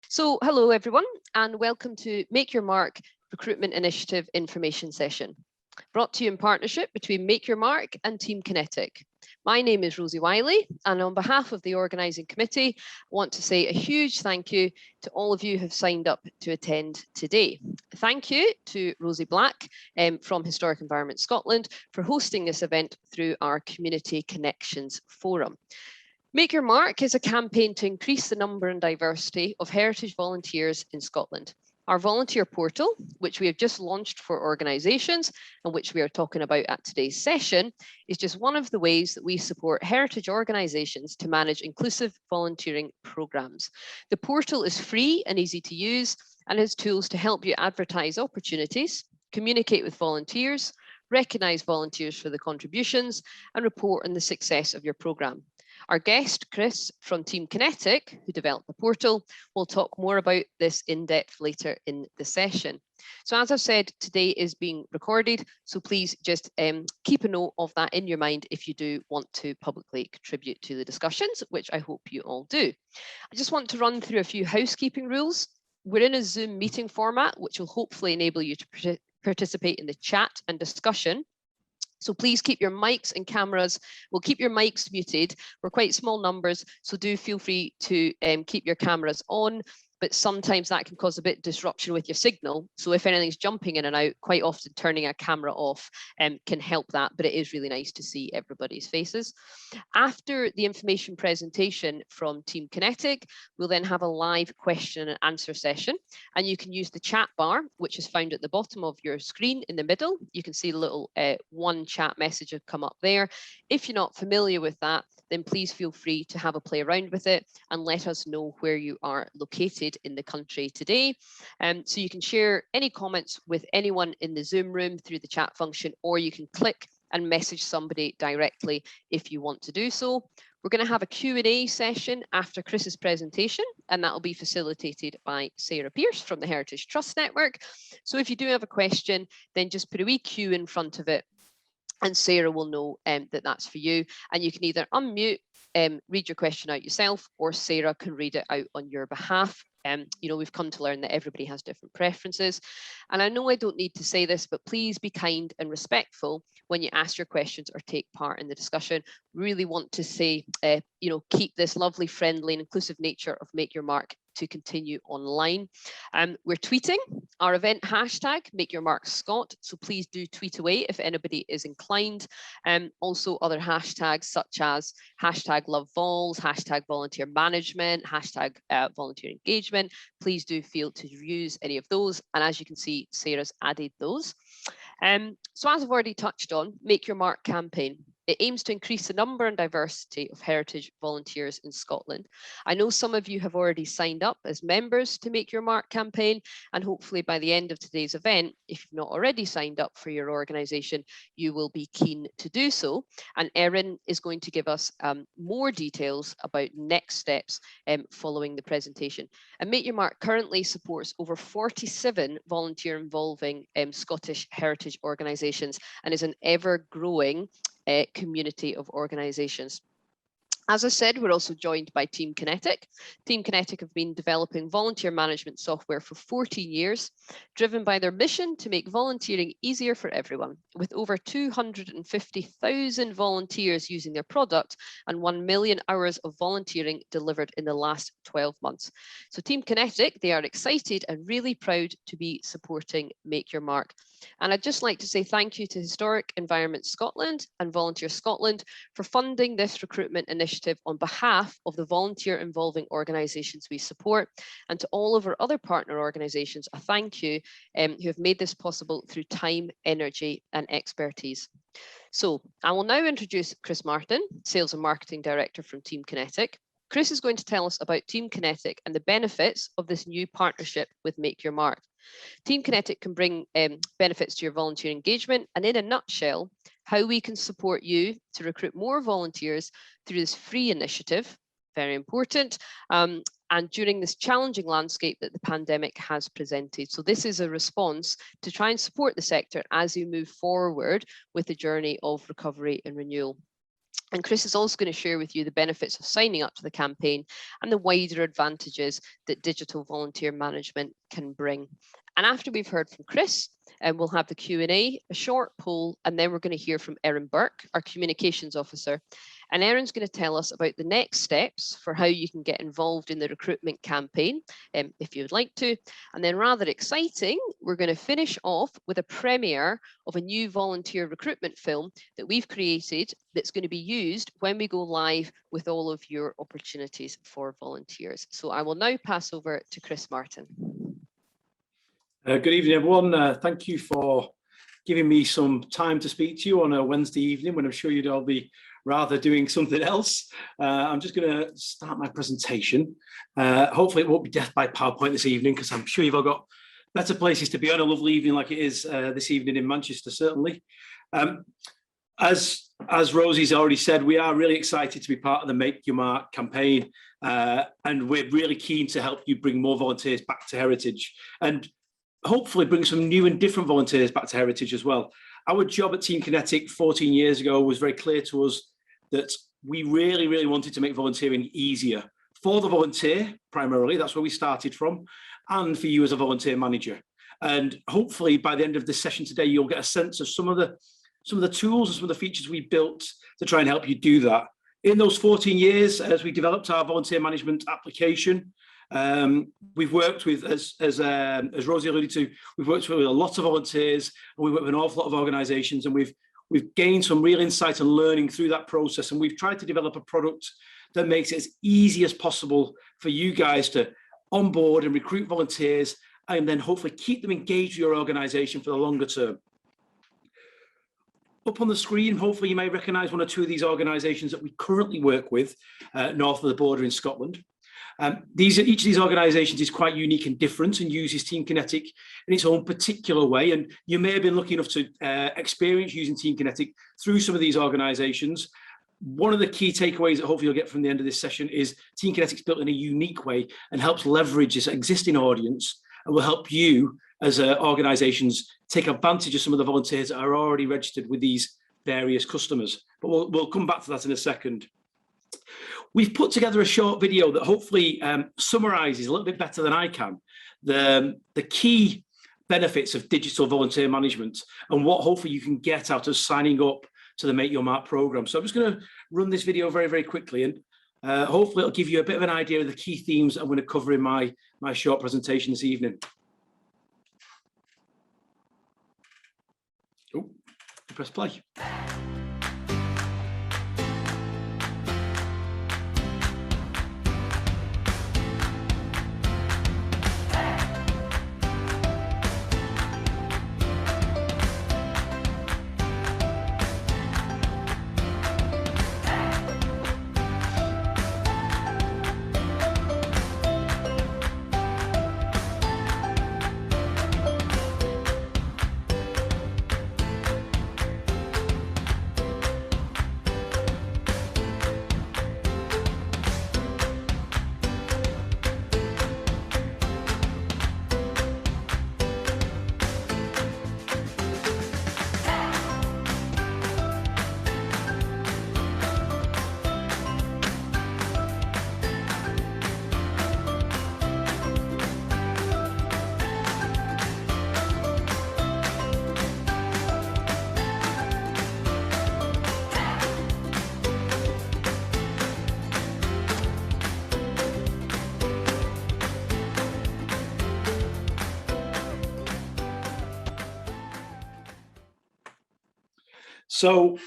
So hello everyone and welcome to Make Your Mark Recruitment Initiative Information Session, brought to you in partnership between Make Your Mark and TeamKinetic. My name is Rosie Wiley and on behalf of the organising committee, I want to say a huge thank you to all of you who have signed up to attend today. Thank you to Rosie Black from Historic Environment Scotland for hosting this event through our Community Connections Forum. Make Your Mark is a campaign to increase the number and diversity of heritage volunteers in Scotland. Our volunteer portal, which we have just launched for organisations and which we are talking about at today's session, is just one of the ways that we support heritage organisations to manage inclusive volunteering programmes. The portal is free and easy to use and has tools to help you advertise opportunities, communicate with volunteers, recognise volunteers for the contributions and report on the success of your programme. Our guest, Chris from TeamKinetic, who developed the portal, will talk more about this in depth later in the session. So as I've said, today is being recorded, so please just keep a note of that in your mind if you do want to publicly contribute to the discussions, which I hope you all do. I just want to run through a few housekeeping rules. We're in a Zoom meeting format, which will hopefully enable you to participate in the chat and discussion. So please keep your mics and cameras, we'll keep your mics muted. We're quite small numbers, so do feel free to keep your cameras on, but sometimes that can cause a bit of disruption with your signal. So if anything's jumping in and out, quite often turning a camera off can help that, but it is really nice to see everybody's faces. After the information presentation from TeamKinetic, we'll then have a live question and answer session, and you can use the chat bar, which is found at the bottom of your screen in the middle. You can see a little one chat message have come up there. If you're not familiar with that, then please feel free to have a play around with it and let us know where you are located in the country today. So you can share any comments with anyone in the Zoom room through the chat function, or you can click and message somebody directly if you want to do so. We're going to have a Q&A session after Chris's presentation, and that will be facilitated by Sarah Pearce from the Heritage Trust Network. So if you do have a question, then just put a wee Q in front of it, and Sarah will know that that's for you. And you can either unmute, read your question out yourself, or Sarah can read it out on your behalf. You know, we've come to learn that everybody has different preferences. And I know I don't need to say this, but please be kind and respectful when you ask your questions or take part in the discussion. Really want to say, you know, keep this lovely, friendly and inclusive nature of Make Your Mark to continue online. We're tweeting our event hashtag Make Your Mark Scot, so please do tweet away if anybody is inclined. Also other hashtags such as hashtag love vols, hashtag volunteer management, hashtag volunteer engagement. Please do feel to use any of those, and as you can see, Sarah's added those. So as I've already touched on, Make Your Mark campaign. It aims to increase the number and diversity of heritage volunteers in Scotland. I know some of you have already signed up as members to Make Your Mark campaign, and hopefully by the end of today's event, if you've not already signed up for your organisation, you will be keen to do so. And Erin is going to give us more details about next steps following the presentation. And Make Your Mark currently supports over 47 volunteer involving Scottish heritage organisations and is an ever-growing community of organisations. As I said, we're also joined by TeamKinetic. TeamKinetic have been developing volunteer management software for 14 years, driven by their mission to make volunteering easier for everyone, with over 250,000 volunteers using their product and 1 million hours of volunteering delivered in the last 12 months. So TeamKinetic, they are excited and really proud to be supporting Make Your Mark. And I'd just like to say thank you to Historic Environment Scotland and Volunteer Scotland for funding this recruitment initiative on behalf of the volunteer involving organisations we support, and to all of our other partner organisations, a thank you who have made this possible through time, energy and expertise. So I will now introduce Chris Martin, Sales and Marketing Director from TeamKinetic. Chris is going to tell us about TeamKinetic and the benefits of this new partnership with Make Your Mark. TeamKinetic can bring benefits to your volunteer engagement, and in a nutshell, how we can support you to recruit more volunteers through this free initiative, very important, and during this challenging landscape that the pandemic has presented. So this is a response to try and support the sector as we move forward with the journey of recovery and renewal. And Chris is also going to share with you the benefits of signing up to the campaign and the wider advantages that digital volunteer management can bring. And after we've heard from Chris, we'll have the Q&A, a short poll, and then we're going to hear from Erin Burke, our communications officer. And Erin's going to tell us about the next steps for how you can get involved in the recruitment campaign, if you would like to. And then rather exciting, we're going to finish off with a premiere of a new volunteer recruitment film that we've created that's going to be used when we go live with all of your opportunities for volunteers. So I will now pass over to Chris Martin. Good evening, everyone. Thank you for giving me some time to speak to you on a Wednesday evening when I'm sure you'd all be rather doing something else. I'm just going to start my presentation. Hopefully it won't be death by PowerPoint this evening, because I'm sure you've all got better places to be on a lovely evening like it is this evening in Manchester, certainly. As Rosie's already said, we are really excited to be part of the Make Your Mark campaign, and we're really keen to help you bring more volunteers back to Heritage, and hopefully bring some new and different volunteers back to Heritage as well. Our job at TeamKinetic 14 years ago was very clear to us that we really, really wanted to make volunteering easier for the volunteer, primarily. That's where we started from, and for you as a volunteer manager. And hopefully by the end of this session today, you'll get a sense of some of the tools and some of the features we built to try and help you do that. In those 14 years, as we developed our volunteer management application, we've worked with, as Rosie alluded to, we've worked with a lot of volunteers, and we've worked with an awful lot of organisations, and we've gained some real insight and learning through that process. And we've tried to develop a product that makes it as easy as possible for you guys to onboard and recruit volunteers, and then hopefully keep them engaged with your organisation for the longer term. Up on the screen, hopefully you may recognise one or two of these organisations that we currently work with north of the border in Scotland. Each of these organisations is quite unique and different and uses TeamKinetic in its own particular way. And you may have been lucky enough to experience using TeamKinetic through some of these organisations. One of the key takeaways that hopefully you'll get from the end of this session is TeamKinetic's built in a unique way and helps leverage this existing audience, and will help you as organisations take advantage of some of the volunteers that are already registered with these various customers. But we'll come back to that in a second. We've put together a short video that hopefully summarises a little bit better than I can the key benefits of digital volunteer management and what hopefully you can get out of signing up to the Make Your Mark programme. So I'm just going to run this video very, very quickly, and hopefully it'll give you a bit of an idea of the key themes I'm going to cover in my short presentation this evening. Oh, press play. So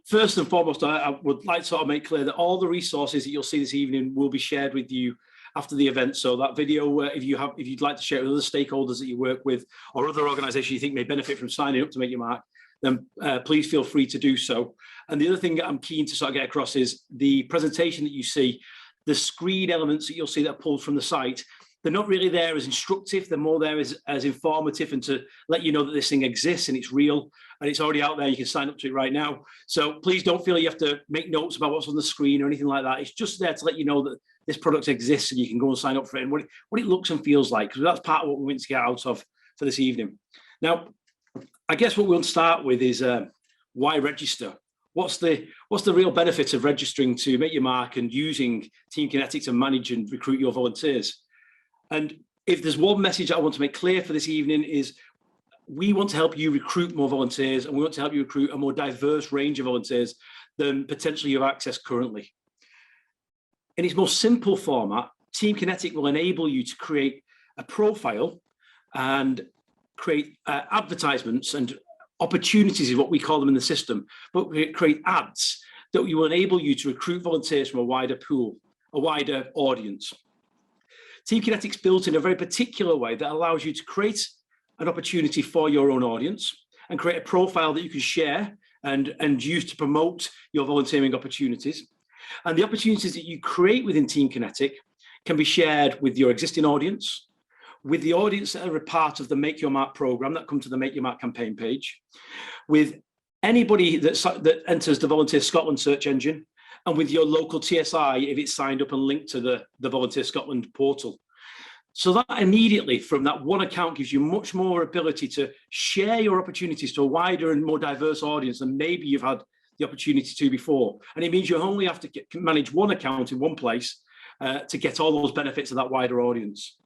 first and foremost, I would like to sort of make clear that all the resources that you'll see this evening will be shared with you after the event. So that video, if you'd like to share it with other stakeholders that you work with or other organisations you think may benefit from signing up to Make Your Mark, then please feel free to do so. And the other thing that I'm keen to sort of get across is the presentation that you see, the screen elements that you'll see that are pulled from the site. They're not really there as instructive, they're more there as informative and to let you know that this thing exists and it's real and it's already out there. You can sign up to it right now. So please don't feel you have to make notes about what's on the screen or anything like that. It's just there to let you know that this product exists and you can go and sign up for it and what it looks and feels like, because that's part of what we want to get out of for this evening. Now, I guess what we'll start with is why register? What's the real benefit of registering to Make Your Mark and using TeamKinetic to manage and recruit your volunteers? And if there's one message I want to make clear for this evening is we want to help you recruit more volunteers, and we want to help you recruit a more diverse range of volunteers than potentially you have access currently. In its most simple format, TeamKinetic will enable you to create a profile and create advertisements and opportunities is what we call them in the system, but we create ads that will enable you to recruit volunteers from a wider pool, a wider audience. TeamKinetic's built in a very particular way that allows you to create an opportunity for your own audience and create a profile that you can share and use to promote your volunteering opportunities. And the opportunities that you create within TeamKinetic can be shared with your existing audience, with the audience that are a part of the Make Your Mark program that come to the Make Your Mark campaign page, with anybody that enters the Volunteer Scotland search engine, and with your local TSI if it's signed up and linked to the Volunteer Scotland portal. So that immediately from that one account gives you much more ability to share your opportunities to a wider and more diverse audience than maybe you've had the opportunity to before. And it means you only have to manage one account in one place to get all those benefits of that wider audience.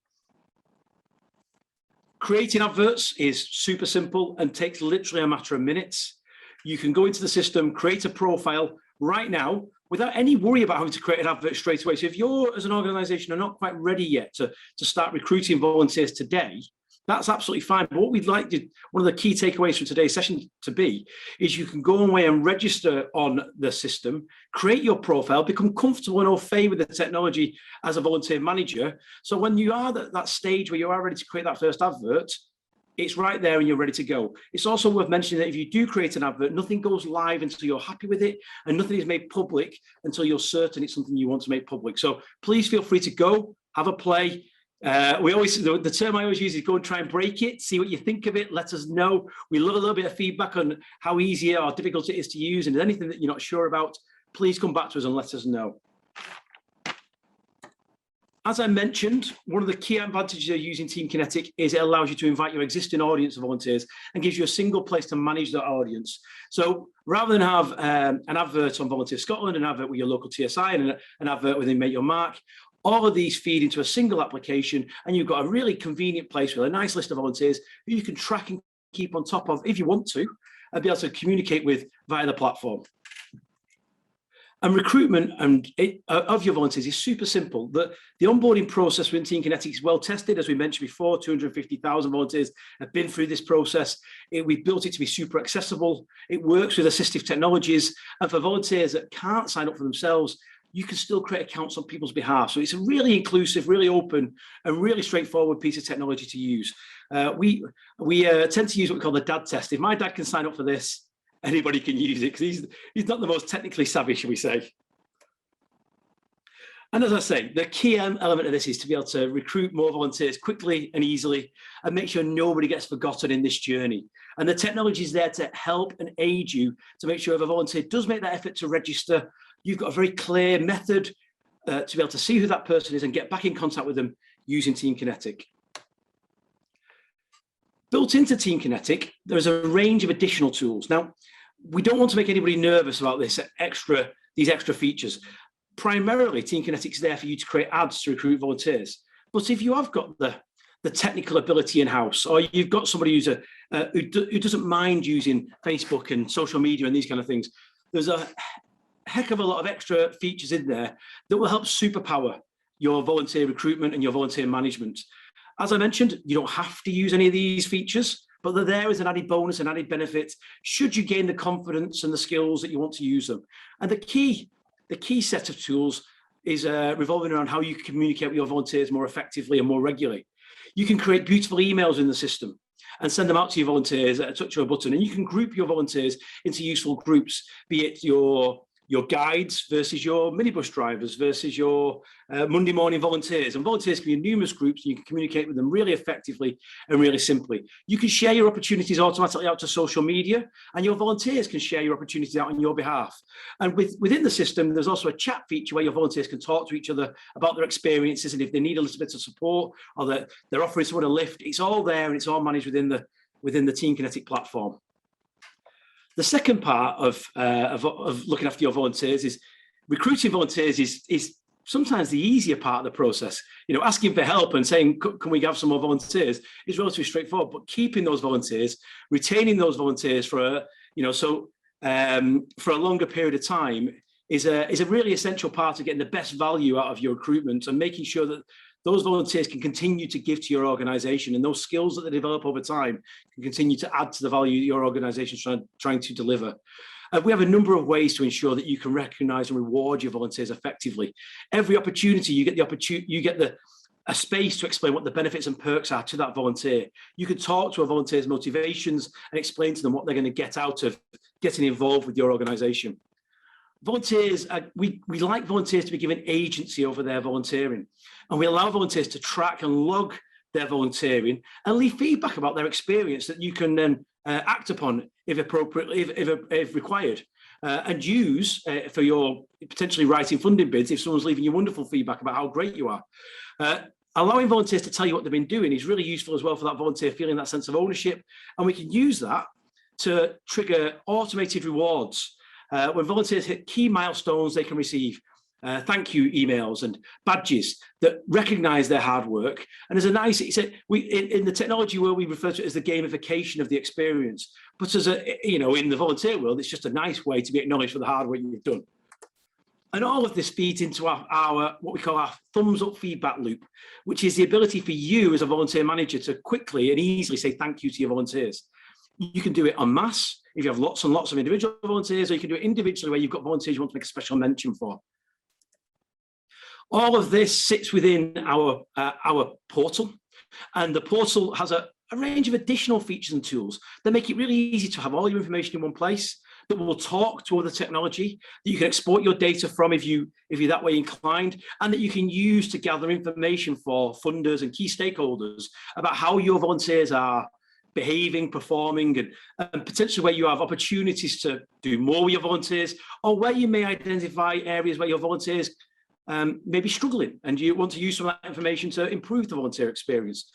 Creating adverts is super simple and takes literally a matter of minutes. You can go into the system, create a profile right now without any worry about having to create an advert straight away. So if you're, as an organization, are not quite ready yet to start recruiting volunteers today, that's absolutely fine. But what we'd like to, one of the key takeaways from today's session to be, is you can go away and register on the system, create your profile, become comfortable and au fait with the technology as a volunteer manager. So when you are at that stage where you are ready to create that first advert, it's right there and you're ready to go. It's also worth mentioning that if you do create an advert, nothing goes live until you're happy with it, and nothing is made public until you're certain it's something you want to make public. So please feel free to go, have a play. The term I always use is go and try and break it, see what you think of it, let us know. We love a little bit of feedback on how easy or difficult it is to use, and anything that you're not sure about, please come back to us and let us know. As I mentioned, one of the key advantages of using TeamKinetic is it allows you to invite your existing audience of volunteers and gives you a single place to manage that audience. So rather than have an advert on Volunteer Scotland, an advert with your local TSI, and an advert within Make Your Mark, all of these feed into a single application, and you've got a really convenient place with a nice list of volunteers who you can track and keep on top of if you want to, and be able to communicate with via the platform. And recruitment of your volunteers is super simple. The onboarding process within TeamKinetic is well tested. As we mentioned before, 250,000 volunteers have been through this process. We've built it to be super accessible. It works with assistive technologies. And for volunteers that can't sign up for themselves, you can still create accounts on people's behalf. So it's a really inclusive, really open, and really straightforward piece of technology to use. We tend to use what we call the dad test. If my dad can sign up for this, anybody can use it, because he's not the most technically savvy, shall we say. And as I say, the key element of this is to be able to recruit more volunteers quickly and easily and make sure nobody gets forgotten in this journey. And the technology is there to help and aid you to make sure if a volunteer does make that effort to register, you've got a very clear method to be able to see who that person is and get back in contact with them using TeamKinetic. Built into TeamKinetic, there's a range of additional tools. Now, we don't want to make anybody nervous about these extra features. Primarily, TeamKinetic is there for you to create ads to recruit volunteers. But if you have got the technical ability in-house, or you've got somebody who doesn't mind using Facebook and social media and these kind of things, there's a heck of a lot of extra features in there that will help superpower your volunteer recruitment and your volunteer management. As I mentioned, you don't have to use any of these features, but they're there as an added bonus, an added benefit, should you gain the confidence and the skills that you want to use them. And the key set of tools is revolving around how you communicate with your volunteers more effectively and more regularly. You can create beautiful emails in the system and send them out to your volunteers at a touch of a button. And you can group your volunteers into useful groups, be it your guides versus your minibus drivers versus your Monday morning volunteers. And volunteers can be in numerous groups, and you can communicate with them really effectively and really simply. You can share your opportunities automatically out to social media, and your volunteers can share your opportunities out on your behalf. And within the system, there's also a chat feature where your volunteers can talk to each other about their experiences, and if they need a little bit of support or that they're offering someone a lift, it's all there and it's all managed within the TeamKinetic platform. The second part of looking after your volunteers is recruiting volunteers is sometimes the easier part of the process. You know, asking for help and saying, can we have some more volunteers is relatively straightforward, but keeping those volunteers, retaining those volunteers for a longer period of time is a really essential part of getting the best value out of your recruitment and making sure that those volunteers can continue to give to your organization, and those skills that they develop over time can continue to add to the value that your organization is trying to deliver. We have a number of ways to ensure that you can recognize and reward your volunteers effectively. Every opportunity, you get a space to explain what the benefits and perks are to that volunteer. You can talk to a volunteer's motivations and explain to them what they're going to get out of getting involved with your organization. Volunteers, we like volunteers to be given agency over their volunteering, and we allow volunteers to track and log their volunteering and leave feedback about their experience that you can then act upon if appropriately, if required, and use for your potentially writing funding bids if someone's leaving you wonderful feedback about how great you are. Allowing volunteers to tell you what they've been doing is really useful as well for that volunteer feeling that sense of ownership, and we can use that to trigger automated rewards. When volunteers hit key milestones, they can receive thank you emails and badges that recognize their hard work. And there's a nice, in the technology world, we refer to it as the gamification of the experience. But as in the volunteer world, it's just a nice way to be acknowledged for the hard work you've done. And all of this feeds into our what we call our thumbs up feedback loop, which is the ability for you as a volunteer manager to quickly and easily say thank you to your volunteers. You can do it en masse if you have lots and lots of individual volunteers, or you can do it individually where you've got volunteers you want to make a special mention for. All of this sits within our portal, and the portal has a range of additional features and tools that make it really easy to have all your information in one place, that will talk to other technology, that you can export your data from if you're that way inclined, and that you can use to gather information for funders and key stakeholders about how your volunteers are behaving, performing, and potentially where you have opportunities to do more with your volunteers, or where you may identify areas where your volunteers may be struggling and you want to use some of that information to improve the volunteer experience.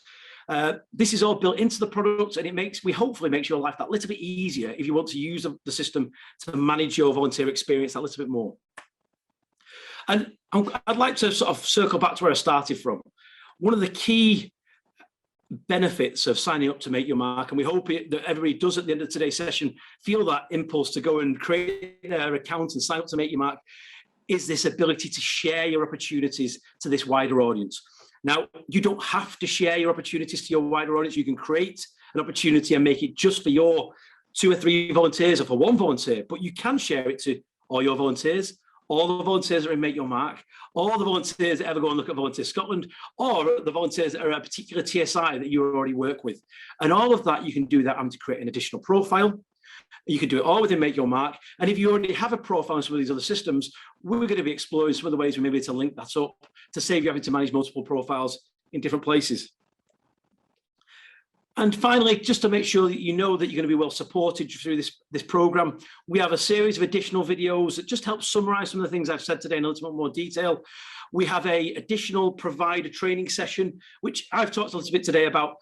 This is all built into the product, and we hopefully makes your life that little bit easier if you want to use the system to manage your volunteer experience that little bit more. And I'd like to sort of circle back to where I started from. One of the key benefits of signing up to Make Your Mark, and we hope that everybody does at the end of today's session feel that impulse to go and create their account and sign up to Make Your Mark, is this ability to share your opportunities to this wider audience. Now, you don't have to share your opportunities to your wider audience. You can create an opportunity and make it just for your 2 or 3 volunteers or for 1 volunteer, but you can share it to all your volunteers, all the volunteers that are in Make Your Mark, all the volunteers that ever go and look at Volunteer Scotland, or the volunteers that are a particular TSI that you already work with. And all of that, you can do that having to create an additional profile. You can do it all within Make Your Mark. And if you already have a profile in some of these other systems, we're going to be exploring some of the ways we may be able to link that up to save you having to manage multiple profiles in different places. And finally, just to make sure that you know that you're going to be well supported through this program, we have a series of additional videos that just help summarize some of the things I've said today in a little bit more detail. We have an additional provider training session, which I've talked a little bit today about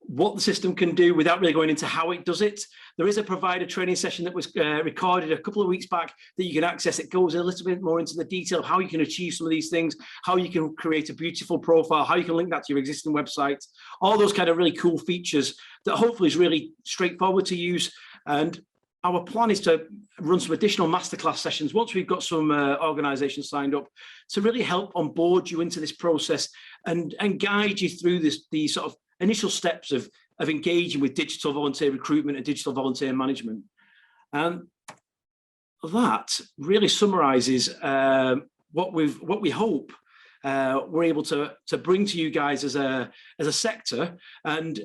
what the system can do without really going into how it does it. There is a provider training session that was recorded a couple of weeks back that you can access. It goes a little bit more into the detail of how you can achieve some of these things, how you can create a beautiful profile, how you can link that to your existing website, all those kind of really cool features that hopefully is really straightforward to use. And our plan is to run some additional masterclass sessions once we've got some organizations signed up to really help onboard you into this process and guide you through these sort of initial steps of engaging with digital volunteer recruitment and digital volunteer management. And that really summarizes what we hope we're able to bring to you guys as a sector. And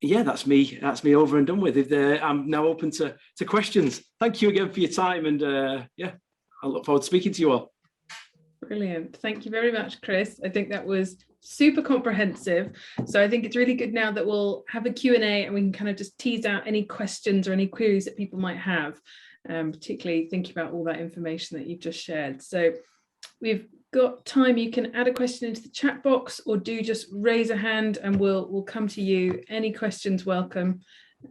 yeah, that's me over and done with. I'm now open to questions. Thank you again for your time, and yeah, I look forward to speaking to you all. Brilliant. Thank you very much, Chris. I think that was super comprehensive. So I think it's really good now that we'll have a Q&A and we can kind of just tease out any questions or any queries that people might have, particularly thinking about all that information that you've just shared. So we've got time. You can add a question into the chat box, or do just raise a hand and we'll come to you. Any questions welcome.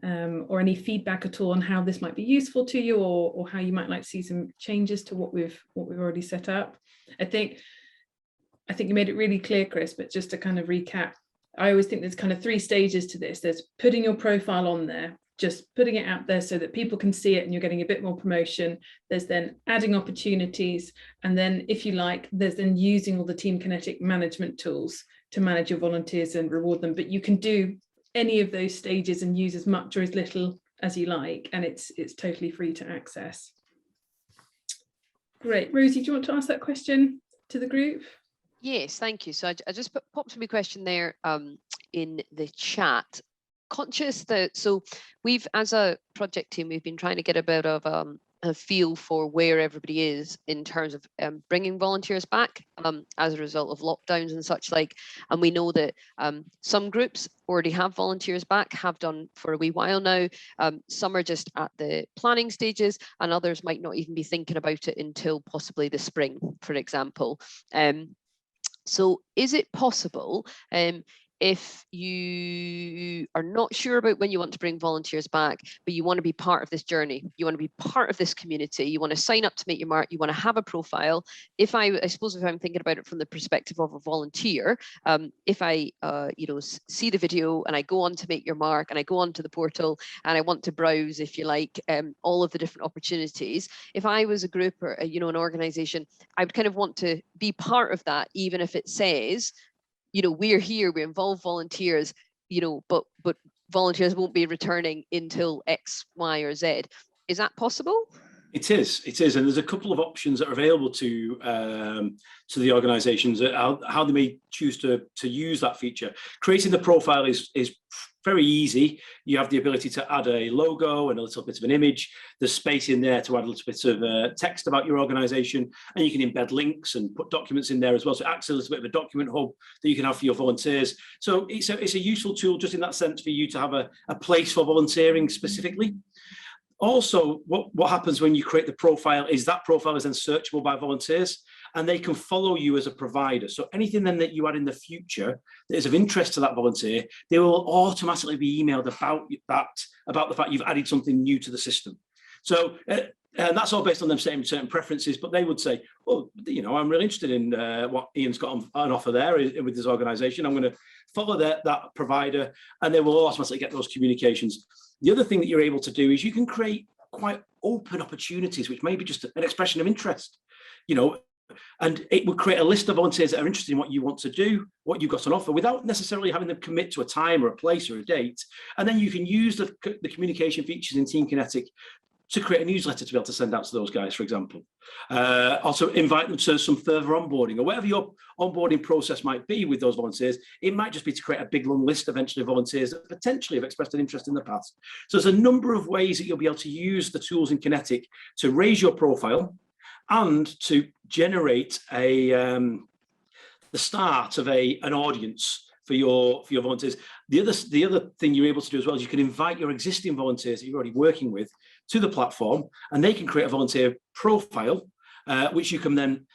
or any feedback at all on how this might be useful to you, or how you might like to see some changes to what we've already set up. I think you made it really clear, Chris, but just to kind of recap, I always think there's kind of 3 stages to this. There's putting your profile on there, just putting it out there so that people can see it and you're getting a bit more promotion. There's then adding opportunities. And then, if you like, there's then using all the TeamKinetic management tools to manage your volunteers and reward them. But you can do any of those stages and use as much or as little as you like, and it's totally free to access. Great. Rosie, do you want to ask that question to the group? Yes, thank you. So I just popped my question there in the chat. Conscious that, so we've, as a project team, we've been trying to get a bit of a feel for where everybody is in terms of bringing volunteers back as a result of lockdowns and such like. And we know that some groups already have volunteers back, have done for a wee while now. Some are just at the planning stages, and others might not even be thinking about it until possibly the spring, for example. So is it possible, if you are not sure about when you want to bring volunteers back, but you want to be part of this journey, you want to be part of this community, you want to sign up to Make Your Mark, you want to have a profile. I suppose if I'm thinking about it from the perspective of a volunteer, if I see the video and I go on to Make Your Mark and I go onto the portal and I want to browse, if you like, all of the different opportunities, if I was a group or an organization, I would kind of want to be part of that, even if it says, we're here, we involve volunteers, but volunteers won't be returning until X, Y, or Z. Is that possible? It is, and there's a couple of options that are available to the organisations, how they may choose to use that feature. Creating the profile is very easy. You have the ability to add a logo and a little bit of an image. There's space in there to add a little bit of text about your organisation, and you can embed links and put documents in there as well. So it acts as a little bit of a document hub that you can have for your volunteers. So it's a useful tool just in that sense for you to have a place for volunteering specifically. Also, what happens when you create the profile is that profile is then searchable by volunteers, and they can follow you as a provider. So anything then that you add in the future that is of interest to that volunteer, they will automatically be emailed about the fact you've added something new to the system. So and that's all based on them setting certain preferences, but they would say, well, I'm really interested in what Ian's got on offer there with his organisation. I'm going to follow that provider, and they will automatically get those communications. The other thing that you're able to do is you can create quite open opportunities, which may be just an expression of interest, and it would create a list of volunteers that are interested in what you want to do, what you've got on offer, without necessarily having them commit to a time or a place or a date. And then you can use the communication features in TeamKinetic to create a newsletter to be able to send out to those guys, for example. Also invite them to some further onboarding, or whatever your onboarding process might be with those volunteers. It might just be to create a big long list eventually of volunteers that potentially have expressed an interest in the past. So there's a number of ways that you'll be able to use the tools in Kinetic to raise your profile and to generate the start of an audience for your volunteers. The other thing you're able to do as well is you can invite your existing volunteers that you're already working with to the platform, and they can create a volunteer profile, which you can then,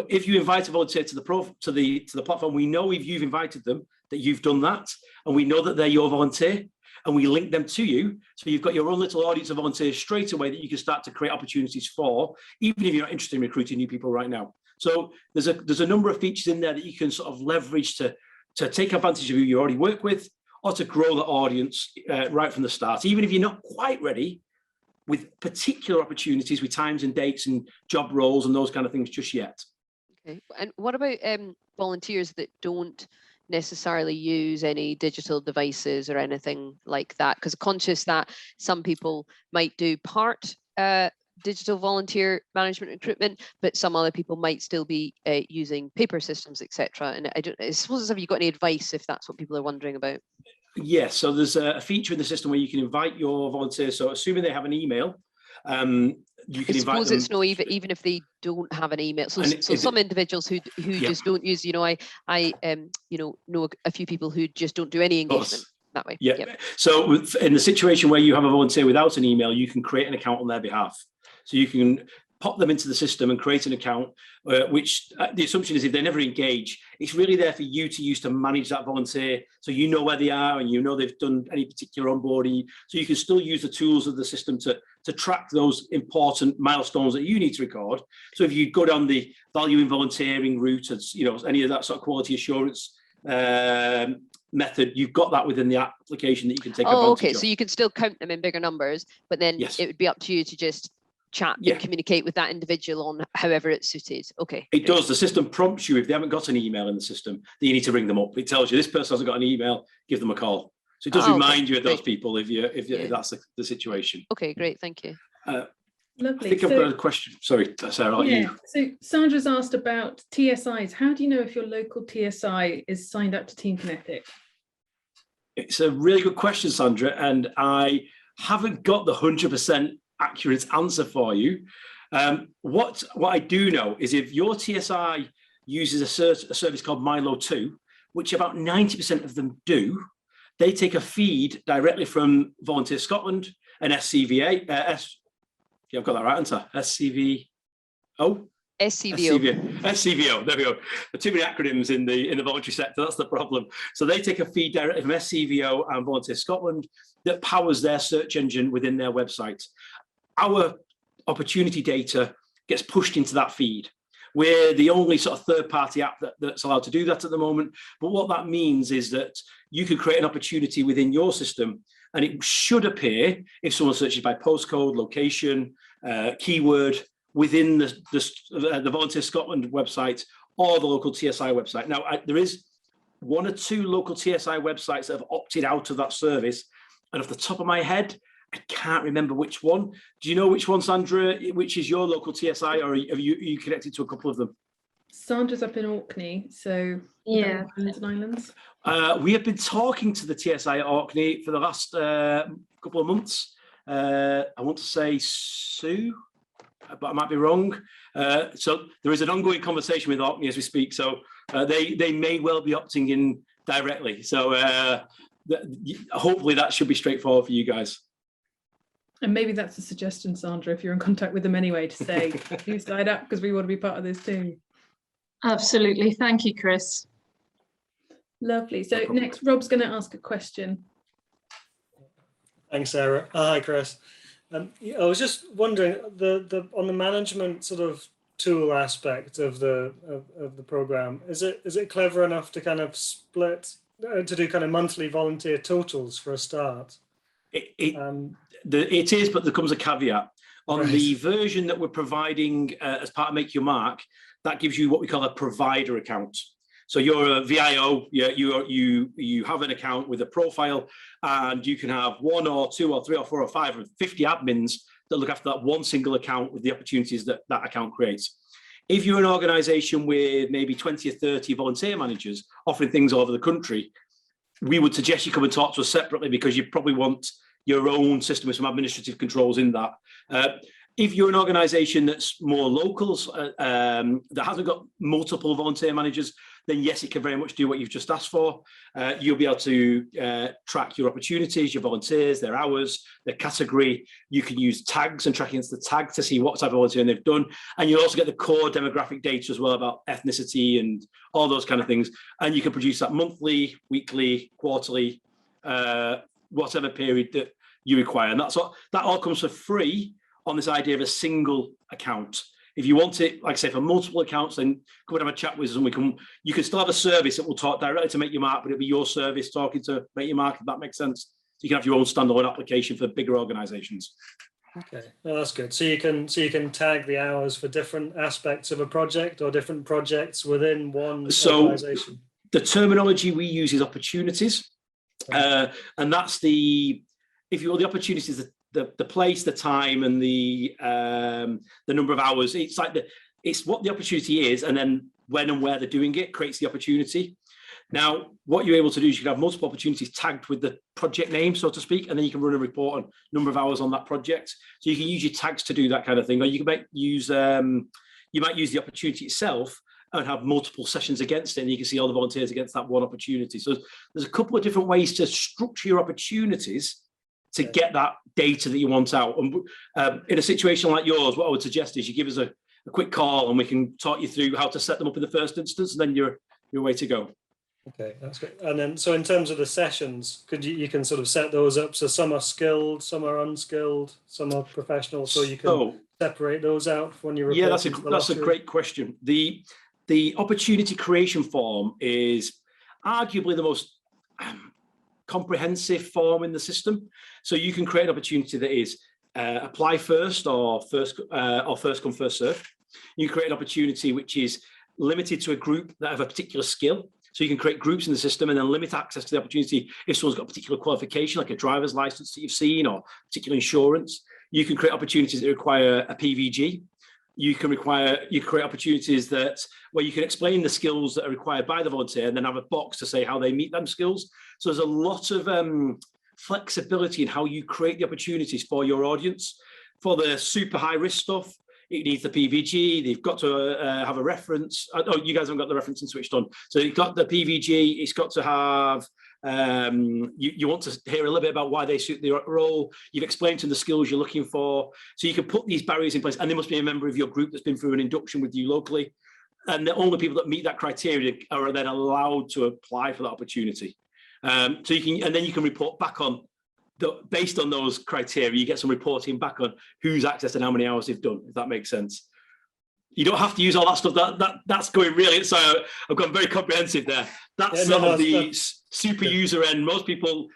if you invite a volunteer to the platform, we know if you've invited them that you've done that, and we know that they're your volunteer, and we link them to you. So you've got your own little audience of volunteers straight away that you can start to create opportunities for, even if you're not interested in recruiting new people right now. So there's a number of features in there that you can sort of leverage to take advantage of who you already work with, or to grow the audience right from the start, even if you're not quite ready with particular opportunities with times and dates and job roles and those kind of things just yet. Okay, and what about volunteers that don't necessarily use any digital devices or anything like that? Because conscious that some people might do part digital volunteer management recruitment, but some other people might still be using paper systems, etc. And I suppose, have you got any advice if that's what people are wondering about? Yes, so there's a feature in the system where you can invite your volunteers. So assuming they have an email, you can invite them. It's no, even if they don't have an email. So some individuals who just don't use, I know a few people who just don't do any engagement that way. Yeah. Yep. So in the situation where you have a volunteer without an email, you can create an account on their behalf. So you can pop them into the system and create an account, which the assumption is if they never engage, it's really there for you to use to manage that volunteer. So you know where they are and you know they've done any particular onboarding. So you can still use the tools of the system to track those important milestones that you need to record. So if you go down the value in volunteering route, as you know, any of that sort of quality assurance method, you've got that within the application that you can take advantage okay. of. So you can still count them in bigger numbers, but then Yes. it would be up to you to just chat and communicate with that individual on however it's suited. Okay. It does. The system prompts you if they haven't got an email in the system, that you need to ring them up. It tells you this person hasn't got an email, give them a call. So it does remind you of those people if that's the situation. Okay, great. Thank you. Lovely. I think I've got a question. Sorry, Sarah, I'll let you. So Sandra's asked about TSIs. How do you know if your local TSI is signed up to TeamKinetic? It's a really good question, Sandra, and I haven't got the 100% accurate answer for you. What I do know is if your TSI uses a service called Milo2, which about 90% of them do, they take a feed directly from Volunteer Scotland and SCVA. I've got that right, haven't I? SCVO. SCVO. There we go. Too many acronyms in the voluntary sector. That's the problem. So they take a feed directly from SCVO and Volunteer Scotland that powers their search engine within their website. Our opportunity data gets pushed into that feed. We're the only sort of third-party app that's allowed to do that at the moment. But what that means is that you can create an opportunity within your system, and it should appear if someone searches by postcode, location, keyword within the Volunteer Scotland website or the local TSI website. Now, there is one or two local TSI websites that have opted out of that service, and off the top of my head, I can't remember which one. Do you know which one, Sandra? Which is your local TSI, or are you connected to a couple of them? Sandra's up in Orkney, so yeah, Islands. We have been talking to the TSI at Orkney for the last couple of months. I want to say Sue, but I might be wrong. So there is an ongoing conversation with Orkney as we speak. So they may well be opting in directly. So hopefully that should be straightforward for you guys. And maybe that's a suggestion, Sandra, if you're in contact with them anyway, to say, you sign up because we want to be part of this too. Absolutely. Thank you, Chris. Lovely. So next, Rob's going to ask a question. Thanks, Sarah. Hi, Chris. I was just wondering, on the management sort of tool aspect of the program, is it clever enough to kind of split to do kind of monthly volunteer totals for a start? It is, but there comes a caveat. On the version that we're providing as part of Make Your Mark, that gives you what we call a provider account. So you're a VIO, you have an account with a profile, and you can have 1 or 2 or 3 or 4 or 5 or 50 admins that look after that one single account with the opportunities that account creates. If you're an organisation with maybe 20 or 30 volunteer managers offering things all over the country, we would suggest you come and talk to us separately, because you probably want your own system with some administrative controls in that. If you're an organisation that's more locals, that hasn't got multiple volunteer managers, then yes, it can very much do what you've just asked for. You'll be able to track your opportunities, your volunteers, their hours, their category. You can use tags and track against the tag to see what type of volunteering they've done. And you'll also get the core demographic data as well about ethnicity and all those kind of things. And you can produce that monthly, weekly, quarterly, whatever period that you require. And that all comes for free on this idea of a single account. If you want it, like I say, for multiple accounts, then come and have a chat with us, and you can still have a service that will talk directly to Make Your Mark, but it'll be your service talking to Make Your Mark, if that makes sense. So you can have your own standalone application for bigger organizations. Okay, well, that's good. So you can tag the hours for different aspects of a project or different projects within one organization. The terminology we use is opportunities. And that's the opportunities, the place, the time, and the number of hours. It's what the opportunity is, and then when and where they're doing it creates the opportunity. Now, what you're able to do is you can have multiple opportunities tagged with the project name, so to speak, and then you can run a report on number of hours on that project. So you can use your tags to do that kind of thing, or you might use the opportunity itself and have multiple sessions against it, and you can see all the volunteers against that one opportunity. So there's a couple of different ways to structure your opportunities to get that data that you want out. And in a situation like yours, what I would suggest is you give us a quick call and we can talk you through how to set them up in the first instance, and then you're way to go. Okay, that's great. And then, so in terms of the sessions, you can sort of set those up so some are skilled, some are unskilled, some are professional, so you can separate those out when you're reporting. Yeah, that's a great question. The opportunity creation form is arguably the most comprehensive form in the system. So you can create an opportunity that is apply first or first come first serve. You create an opportunity which is limited to a group that have a particular skill. So you can create groups in the system and then limit access to the opportunity if someone's got a particular qualification, like a driver's license that you've seen or particular insurance. You can create opportunities that require a PVG. You create opportunities where you can explain the skills that are required by the volunteer and then have a box to say how they meet them skills. So there's a lot of flexibility in how you create the opportunities for your audience. For the super high risk stuff, it needs the PVG. They've got to have a reference. Oh, you guys haven't got the referencing switched on. So you've got the PVG. It's got to have. You want to hear a little bit about why they suit the role. You've explained to them the skills you're looking for. So you can put these barriers in place, and they must be a member of your group that's been through an induction with you locally. And the only people that meet that criteria are then allowed to apply for that opportunity. So you can, and then you can report back on. Based on those criteria, you get some reporting back on who's accessed and how many hours they've done, if that makes sense. You don't have to use all that stuff. That's going really, so I've gone very comprehensive there. That's the super user end. Most people,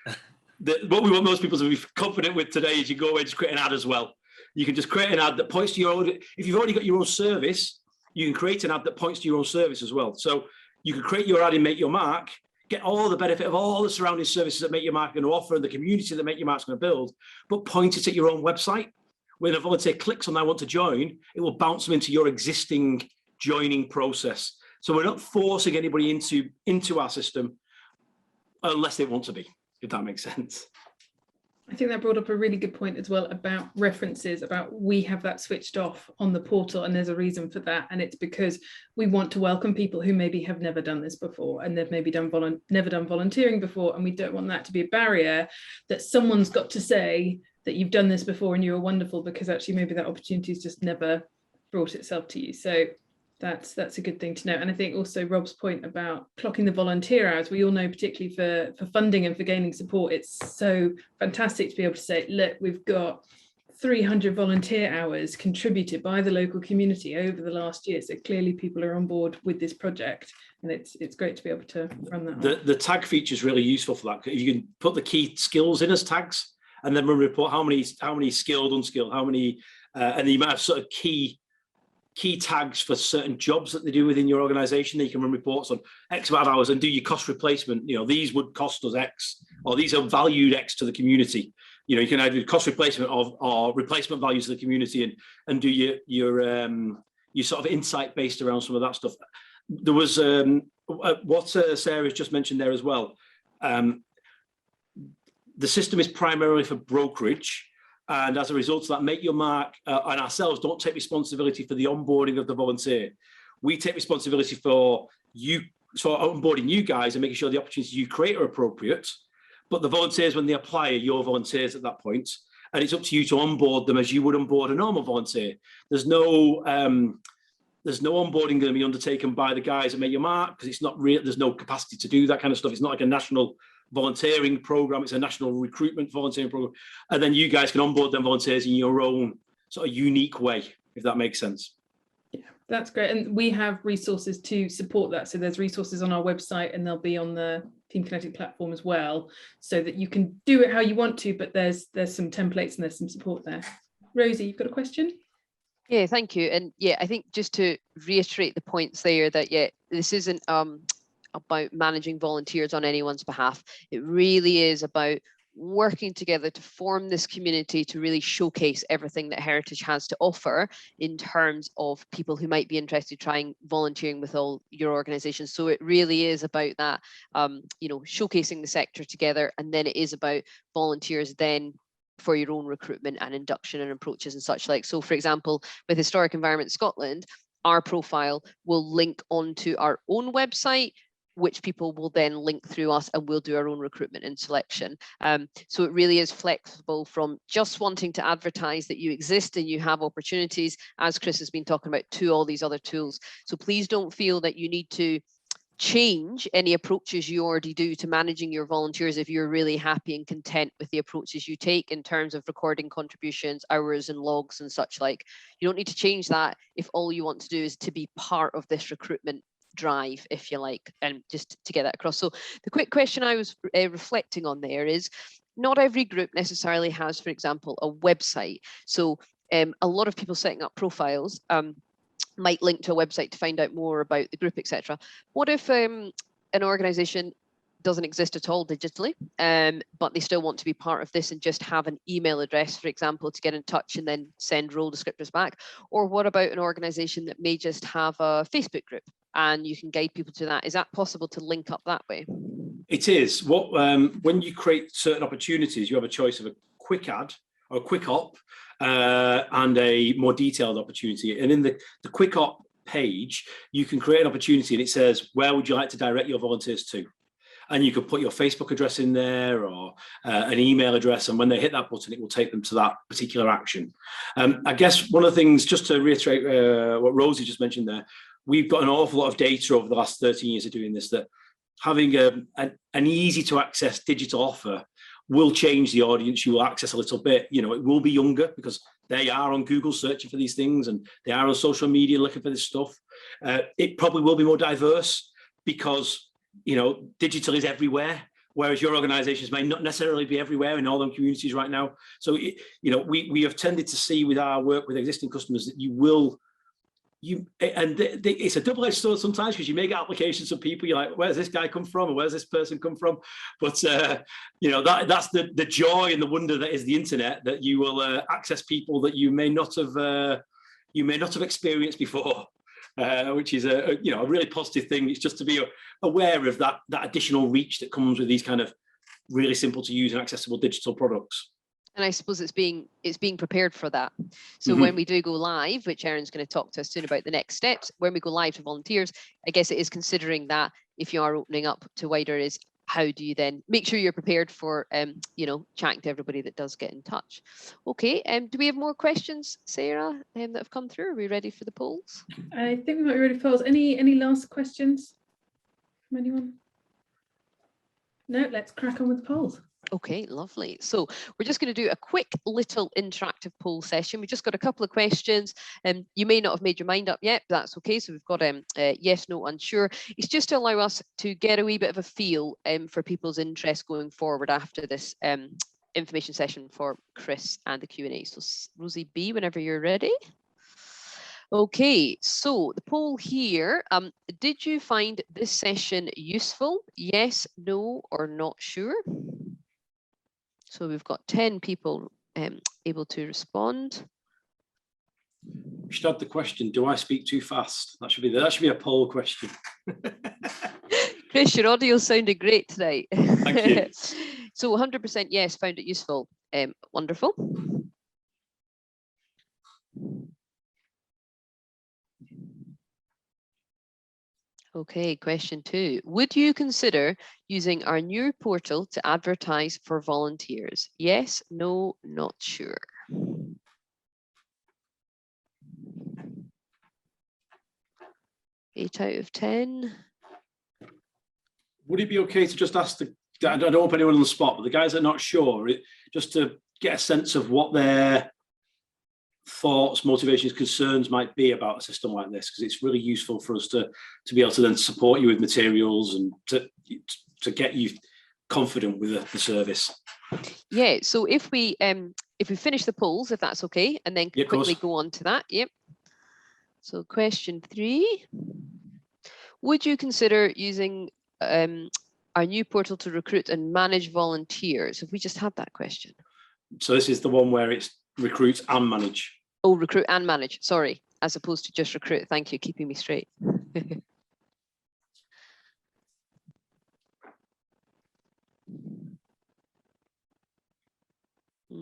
what we want most people to be confident with today is you go away and just create an ad as well. You can just create an ad that points to your own, if you've already got your own service, you can create an ad that points to your own service as well. So you can create your ad in Make Your Mark, get all the benefit of all the surrounding services that Make Your Mark going to offer and the community that Make Your Mark's going to build, but point it at your own website. When a volunteer clicks on I want to join, it will bounce them into your existing joining process. So we're not forcing anybody into our system unless they want to be, if that makes sense. I think that brought up a really good point as well about references, about we have that switched off on the portal, and there's a reason for that, and it's because we want to welcome people who maybe have never done this before and they've maybe never done volunteering before, and we don't want that to be a barrier that someone's got to say that you've done this before and you were wonderful, because actually maybe that opportunity has just never brought itself to you. So that's a good thing to know. And I think also Rob's point about clocking the volunteer hours, we all know, particularly for funding and for gaining support, it's so fantastic to be able to say, look, we've got 300 volunteer hours contributed by the local community over the last year. So clearly people are on board with this project, and it's great to be able to run that. The tag feature is really useful for that. You can put the key skills in as tags, and then we'll report how many skilled, unskilled, how many, and you might have sort of key tags for certain jobs that they do within your organization that you can run reports on X amount of hours and do your cost replacement. You know, these would cost us X, or these are valued X to the community. You know, you can either do cost replacement or replacement values to the community and do your sort of insight based around some of that stuff. There was what Sarah's just mentioned there as well. The system is primarily for brokerage. And as a result of that, Make Your Mark and ourselves don't take responsibility for the onboarding of the volunteer. We take responsibility for onboarding you guys and making sure the opportunities you create are appropriate. But the volunteers, when they apply, are your volunteers at that point. And it's up to you to onboard them as you would onboard a normal volunteer. There's no onboarding going to be undertaken by the guys at Make Your Mark, because it's not real. There's no capacity to do that kind of stuff. It's not like a national volunteering program, it's a national recruitment volunteering program, and then you guys can onboard them volunteers in your own sort of unique way, if that makes sense. Yeah, that's great. And we have resources to support that. So there's resources on our website, and they'll be on the TeamKinetic platform as well, so that you can do it how you want to, but there's some templates and there's some support there. Rosie, you've got a question? Yeah, thank you. And yeah, I think just to reiterate the points there, that this isn't about managing volunteers on anyone's behalf. It really is about working together to form this community to really showcase everything that Heritage has to offer in terms of people who might be interested trying volunteering with all your organizations. So it really is about that, showcasing the sector together, and then it is about volunteers then for your own recruitment and induction and approaches and such like. So for example, with Historic Environment Scotland, our profile will link onto our own website, which people will then link through us, and we'll do our own recruitment and selection. So it really is flexible from just wanting to advertise that you exist and you have opportunities, as Chris has been talking about, to all these other tools. So please don't feel that you need to change any approaches you already do to managing your volunteers if you're really happy and content with the approaches you take in terms of recording contributions, hours and logs and such like. You don't need to change that if all you want to do is to be part of this recruitment drive, if you like, and just to get that across. So the quick question I was reflecting on there is, not every group necessarily has, for example, a website. So a lot of people setting up profiles might link to a website to find out more about the group, etc. What if an organization doesn't exist at all digitally, but they still want to be part of this and just have an email address, for example, to get in touch and then send role descriptors back? Or what about an organization that may just have a Facebook group and you can guide people to that? Is that possible to link up that way? It is. What when you create certain opportunities, you have a choice of a quick ad or a quick op and a more detailed opportunity. And in the quick op page, you can create an opportunity and it says, where would you like to direct your volunteers to? And you could put your Facebook address in there or an email address. And when they hit that button, it will take them to that particular action. I guess one of the things, just to reiterate what Rosie just mentioned there, we've got an awful lot of data over the last 13 years of doing this, that having an easy to access digital offer will change the audience you will access a little bit. You know, it will be younger because they are on Google searching for these things and they are on social media looking for this stuff. It probably will be more diverse because, you know, digital is everywhere, whereas your organizations may not necessarily be everywhere in all them communities right now. So, you know, we have tended to see with our work with existing customers that it's a double-edged sword sometimes, because you may get applications from people, you're like, where's this guy come from, or where's this person come from? But you know, that's the joy and the wonder that is the internet, that you will access people that you may not have experienced before, which is a really positive thing. It's just to be aware of that additional reach that comes with these kind of really simple to use and accessible digital products. And I suppose it's being prepared for that. So when we do go live, which Erin's going to talk to us soon about the next steps, when we go live to volunteers, I guess it is considering that if you are opening up to wider, is how do you then make sure you're prepared for, you know, chatting to everybody that does get in touch. Okay, do we have more questions, Sarah, that have come through? Are we ready for the polls? I think we might be ready for polls. Any last questions from anyone? No, let's crack on with the polls. Okay, lovely. So we're just going to do a quick little interactive poll session. We've just got a couple of questions, and you may not have made your mind up yet, but that's okay. So we've got yes, no, unsure. It's just to allow us to get a wee bit of a feel for people's interest going forward after this information session for Chris and the Q&A. So Rosie B, whenever you're ready. Okay, so the poll here, did you find this session useful? Yes, no, or not sure? So we've got 10 people able to respond. We should add the question, do I speak too fast? That should be a poll question. Chris, your audio sounded great tonight. Thank you. So 100% yes, found it useful. Wonderful. Okay, question 2. Would you consider using our new portal to advertise for volunteers? Yes, no, not sure. Eight out of 10. Would it be okay to just ask I don't want anyone on the spot, but the guys that are not sure, just to get a sense of what their thoughts, motivations, concerns might be about a system like this, because it's really useful for us to be able to then support you with materials and to get you confident with the service. Yeah, so if we finish the polls, if that's okay, and then quickly go on to that. Yep. So question 3, would you consider using our new portal to recruit and manage volunteers? Have we just had that question? So this is the one where it's recruit and manage. Oh, recruit and manage, sorry, as opposed to just recruit. Thank you, keeping me straight.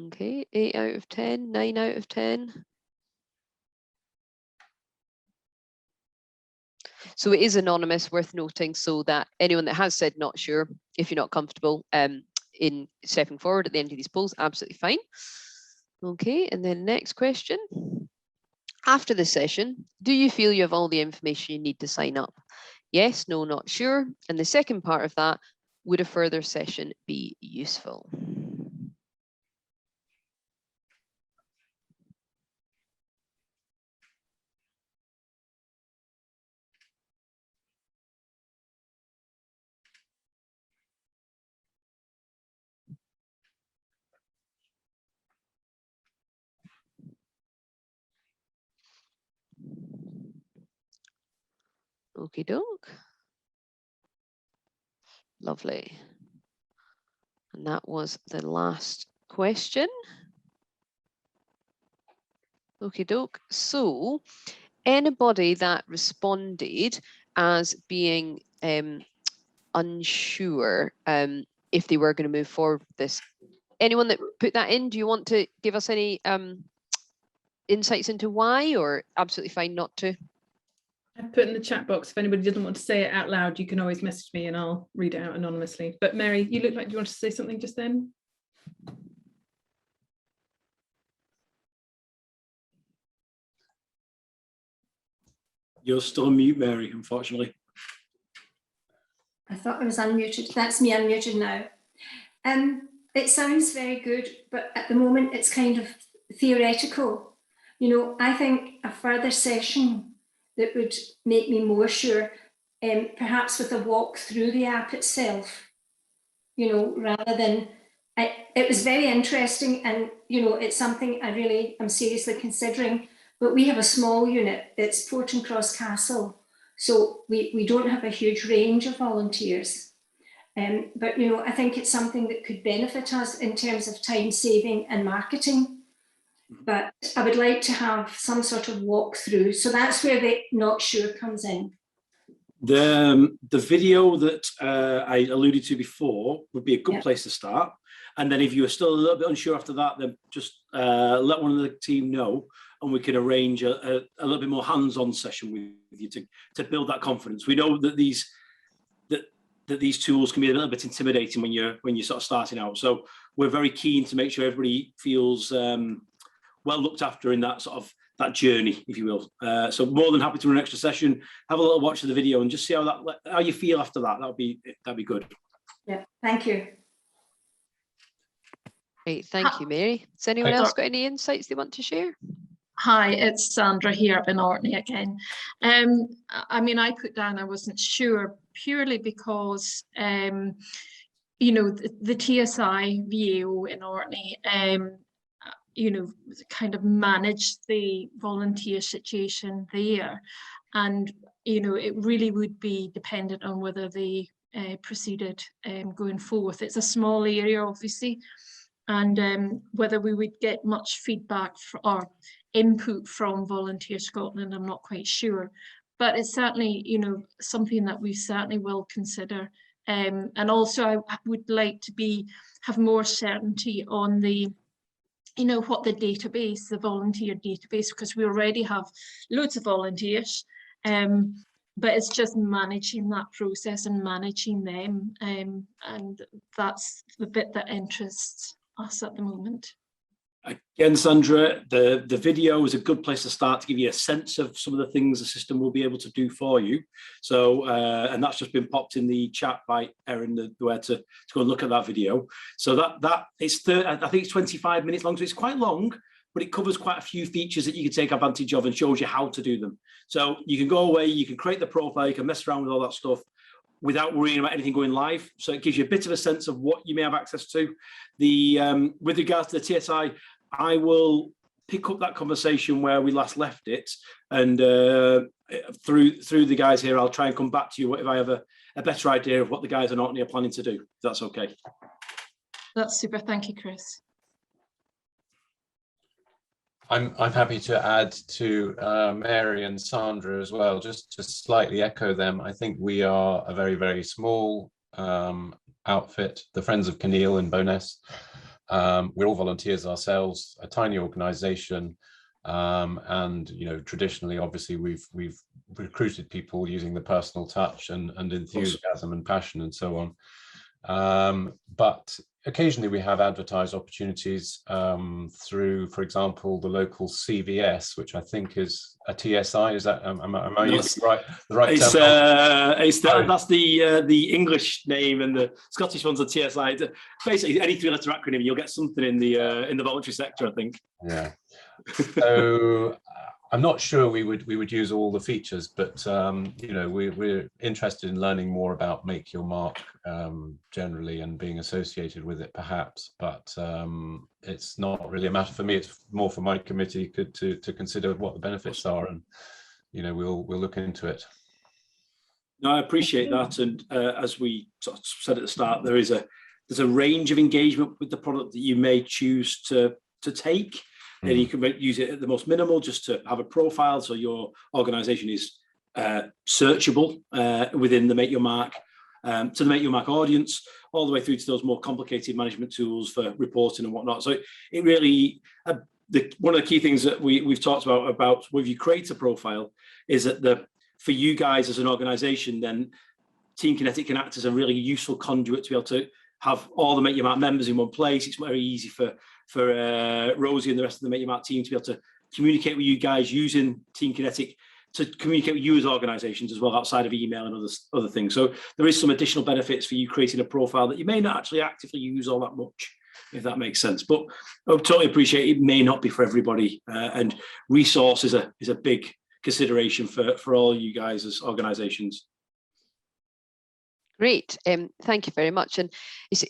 Okay, 8 out of 10, 9 out of 10. So it is anonymous, worth noting, so that anyone that has said not sure, if you're not comfortable in stepping forward at the end of these polls, absolutely fine. Okay, and then next question. After the session, do you feel you have all the information you need to sign up? Yes, no, not sure. And the second part of that, would a further session be useful? Okie doke. Lovely. And that was the last question. Okie doke. So anybody that responded as being unsure if they were going to move forward with this, anyone that put that in, do you want to give us any insights into why, or absolutely fine not to? I've put in the chat box, if anybody doesn't want to say it out loud, you can always message me and I'll read it out anonymously. But Mary, you look like you want to say something just then. You're still on mute, Mary, unfortunately. I thought I was unmuted. That's me unmuted now. It sounds very good, but at the moment it's kind of theoretical. You know, I think a further session that would make me more sure, perhaps with a walk through the app itself, you know, rather than, it was very interesting, and, you know, it's something I really am seriously considering, but we have a small unit, it's Porton Cross Castle, so we don't have a huge range of volunteers. But, you know, I think it's something that could benefit us in terms of time saving and marketing. But I would like to have some sort of walkthrough. So that's where the not sure comes in. The video that I alluded to before would be a good place to start. And then if you are still a little bit unsure after that, then just let one of the team know, and we can arrange a little bit more hands-on session with you to build that confidence. We know that these tools can be a little bit intimidating when you're sort of starting out. So we're very keen to make sure everybody feels well looked after in that sort of that journey, if you will. So more than happy to run an extra session, have a little watch of the video, and just see how you feel after that. That'd be good. Yeah, thank you. Great, thank you, Mary. Has anyone else got any insights they want to share? Hi, it's Sandra here up in Orkney again. I mean, I put down I wasn't sure purely because, you know, the TSI VAO in Orkney, you know, kind of managed the volunteer situation there. And, you know, it really would be dependent on whether they proceeded going forth. It's a small area, obviously, and whether we would get much feedback or input from Volunteer Scotland, I'm not quite sure. But it's certainly, you know, something that we certainly will consider. And also I would like to have more certainty on the, you know, what the database, the volunteer database, because we already have loads of volunteers, but it's just managing that process and managing them, and that's the bit that interests us at the moment. Again, Sandra, the video is a good place to start to give you a sense of some of the things the system will be able to do for you. So, and that's just been popped in the chat by Erin, where to go and look at that video. So that it's I think it's 25 minutes long, so it's quite long, but it covers quite a few features that you can take advantage of and shows you how to do them. So you can go away, you can create the profile, you can mess around with all that stuff without worrying about anything going live. So it gives you a bit of a sense of what you may have access to. With regards to the TSI, I will pick up that conversation where we last left it, and through the guys here, I'll try and come back to you if I have a better idea of what the guys in Orkney are planning to do. If that's okay. That's super. Thank you, Chris. I'm happy to add to Mary and Sandra as well, just to slightly echo them. I think we are a very, very small outfit, the Friends of Kinneil in Bowness. We're all volunteers ourselves, a tiny organisation, and you know, traditionally, obviously, we've recruited people using the personal touch and enthusiasm and passion and so on. But occasionally we have advertise opportunities through, for example, the local CVS, which I think is a TSI. Is that am I using the right term? That's the English name, and the Scottish one's a TSI. Basically, any three-letter acronym, you'll get something in the voluntary sector, I think. Yeah. So I'm not sure we would use all the features, but you know, we're interested in learning more about Make Your Mark generally and being associated with it, perhaps. But it's not really a matter for me. It's more for my committee to consider what the benefits are, and you know, we'll look into it. No, I appreciate that, and as we sort of said at the start, there's a range of engagement with the product that you may choose to take. And you can use it at the most minimal, just to have a profile, so your organization is searchable within the Make Your Mark, to the Make Your Mark audience, all the way through to those more complicated management tools for reporting and whatnot. So it really, one of the key things that we've talked about when you create a profile is that for you guys as an organization, then TeamKinetic can act as a really useful conduit to be able to have all the Make Your Mark members in one place. It's very easy for Rosie and the rest of the Make Your Mark team to be able to communicate with you guys using TeamKinetic to communicate with you as organizations as well, outside of email and other things. So there is some additional benefits for you creating a profile that you may not actually actively use all that much, if that makes sense. But I totally appreciate it may not be for everybody, and resource is a big consideration for all you guys as organizations. Great, thank you very much. And it's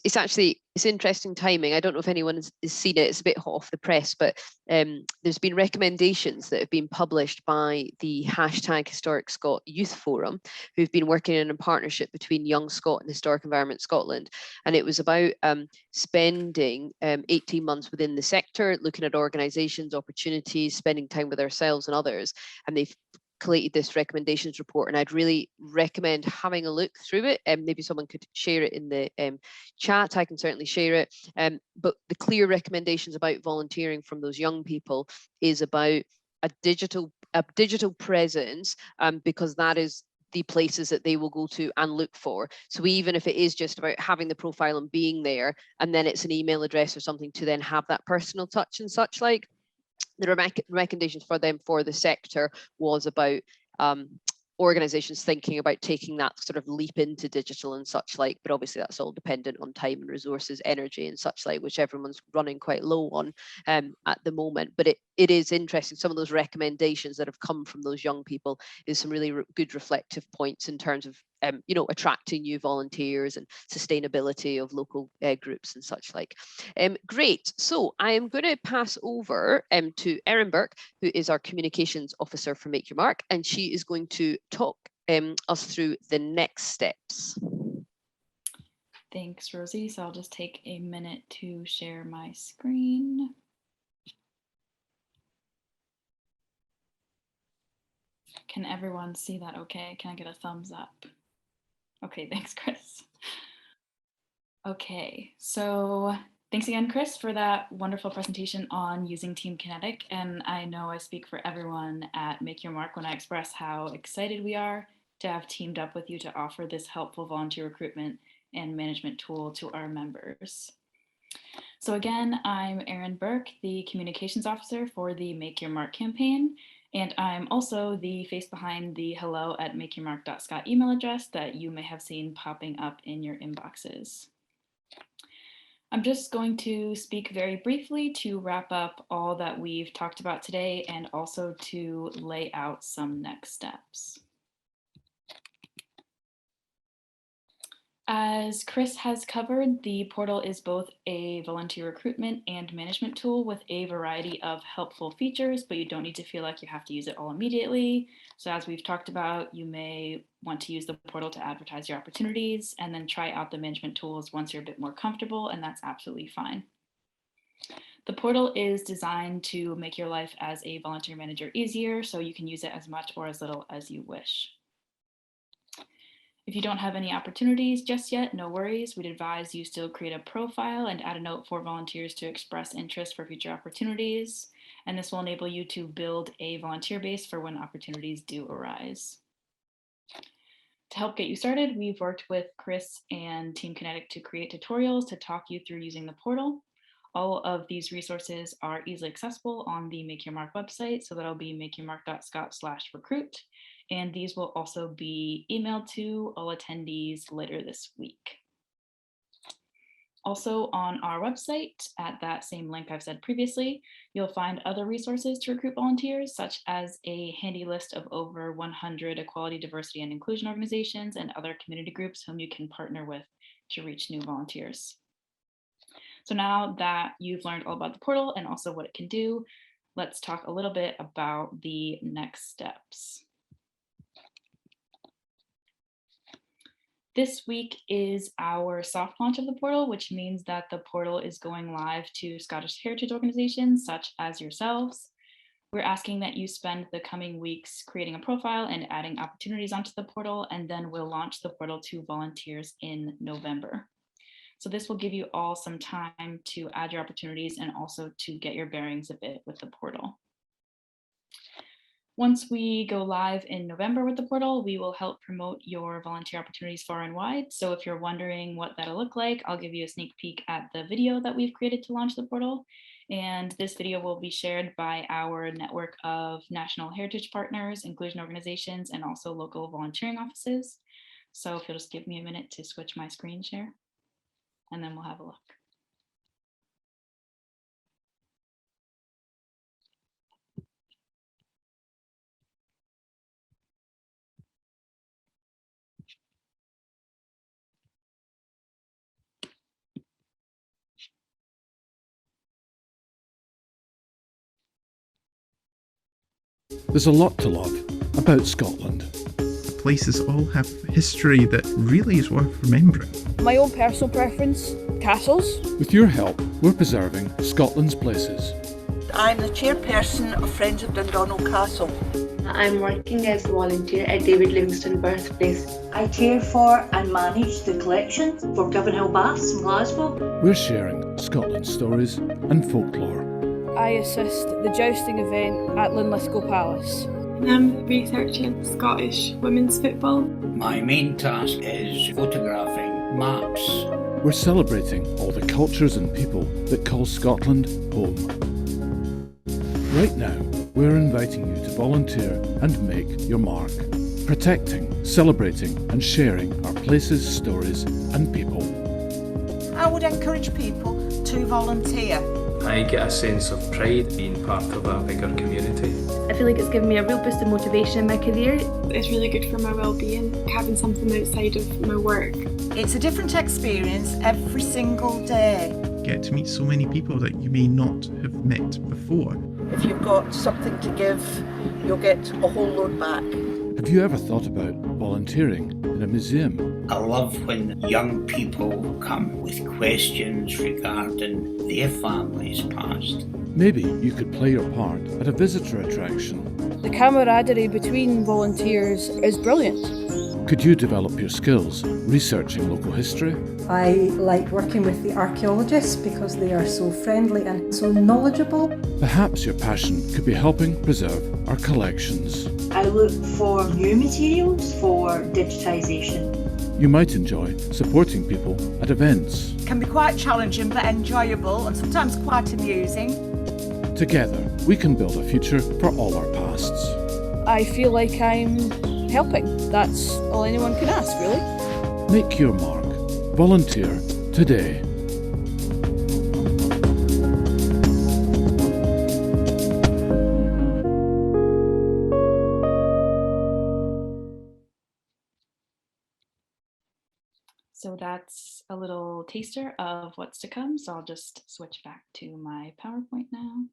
interesting timing. I don't know if anyone has seen it. It's a bit hot off the press, but there's been recommendations that have been published by the #HistoricScot Youth Forum, who've been working in a partnership between Young Scot and Historic Environment Scotland. And it was about spending 18 months within the sector, looking at organisations, opportunities, spending time with ourselves and others. And they've collated this recommendations report, and I'd really recommend having a look through it, and maybe someone could share it in the chat. I can certainly share it, but the clear recommendations about volunteering from those young people is about a digital presence, because that is the places that they will go to and look for. So even if it is just about having the profile and being there, and then it's an email address or something to then have that personal touch and such like, the recommendations for them for the sector was about organizations thinking about taking that sort of leap into digital and such like, but obviously that's all dependent on time and resources, energy and such like, which everyone's running quite low on at the moment. But it is interesting. Some of those recommendations that have come from those young people is some really good reflective points in terms of you know, attracting new volunteers and sustainability of local groups and such like. Great. So I am going to pass over to Erin Burke, who is our communications officer for Make Your Mark, and she is going to talk us through the next steps. Thanks, Rosie. So I'll just take a minute to share my screen. Can everyone see that okay? Can I get a thumbs up? Okay, thanks, Chris. Okay, so thanks again, Chris, for that wonderful presentation on using TeamKinetic. And I know I speak for everyone at Make Your Mark when I express how excited we are to have teamed up with you to offer this helpful volunteer recruitment and management tool to our members. So again, I'm Erin Burke, the communications officer for the Make Your Mark campaign. And I'm also the face behind the hello@makeyourmark.scot email address that you may have seen popping up in your inboxes. I'm just going to speak very briefly to wrap up all that we've talked about today and also to lay out some next steps. As Chris has covered, the portal is both a volunteer recruitment and management tool with a variety of helpful features, but you don't need to feel like you have to use it all immediately. So as we've talked about, you may want to use the portal to advertise your opportunities and then try out the management tools once you're a bit more comfortable, and that's absolutely fine. The portal is designed to make your life as a volunteer manager easier, so you can use it as much or as little as you wish. If you don't have any opportunities just yet, no worries. We'd advise you still create a profile and add a note for volunteers to express interest for future opportunities. And this will enable you to build a volunteer base for when opportunities do arise. To help get you started, we've worked with Chris and TeamKinetic to create tutorials to talk you through using the portal. All of these resources are easily accessible on the Make Your Mark website, so that'll be makeyourmark.scot/recruit. And these will also be emailed to all attendees later this week. Also on our website, at that same link I've said previously, you'll find other resources to recruit volunteers, such as a handy list of over 100 equality, diversity, and inclusion organizations and other community groups whom you can partner with to reach new volunteers. So now that you've learned all about the portal and also what it can do, let's talk a little bit about the next steps. This week is our soft launch of the portal, which means that the portal is going live to Scottish heritage organizations such as yourselves. We're asking that you spend the coming weeks creating a profile and adding opportunities onto the portal, and then we'll launch the portal to volunteers in November. So this will give you all some time to add your opportunities and also to get your bearings a bit with the portal. Once we go live in November with the portal, we will help promote your volunteer opportunities far and wide. So if you're wondering what that'll look like, I'll give you a sneak peek at the video that we've created to launch the portal. And this video will be shared by our network of national heritage partners, inclusion organizations, and also local volunteering offices. So if you'll just give me a minute to switch my screen share, and then we'll have a look. There's a lot to love about Scotland. Places all have history that really is worth remembering. My own personal preference, castles. With your help, we're preserving Scotland's places. I'm the chairperson of Friends of Dundonald Castle. I'm working as a volunteer at David Livingstone Birthplace. I care for and manage the collection for Govanhill Baths in Glasgow. We're sharing Scotland's stories and folklore. I assist the jousting event at Linlithgow Palace. I'm researching Scottish women's football. My main task is photographing maps. We're celebrating all the cultures and people that call Scotland home. Right now, we're inviting you to volunteer and make your mark. Protecting, celebrating and sharing our places, stories and people. I would encourage people to volunteer. I get a sense of pride being part of a bigger community. I feel like it's given me a real boost of motivation in my career. It's really good for my well-being, having something outside of my work. It's a different experience every single day. Get to meet so many people that you may not have met before. If you've got something to give, you'll get a whole load back. Have you ever thought about volunteering in a museum? I love when young people come with questions regarding their family's past. Maybe you could play your part at a visitor attraction. The camaraderie between volunteers is brilliant. Could you develop your skills researching local history? I like working with the archaeologists because they are so friendly and so knowledgeable. Perhaps your passion could be helping preserve our collections. I look for new materials for digitisation. You might enjoy supporting people at events. It can be quite challenging but enjoyable and sometimes quite amusing. Together, we can build a future for all our pasts. I feel like I'm helping. That's all anyone can ask, really. Make your mark. Volunteer today. So that's a little taster of what's to come. So I'll just switch back to my PowerPoint now.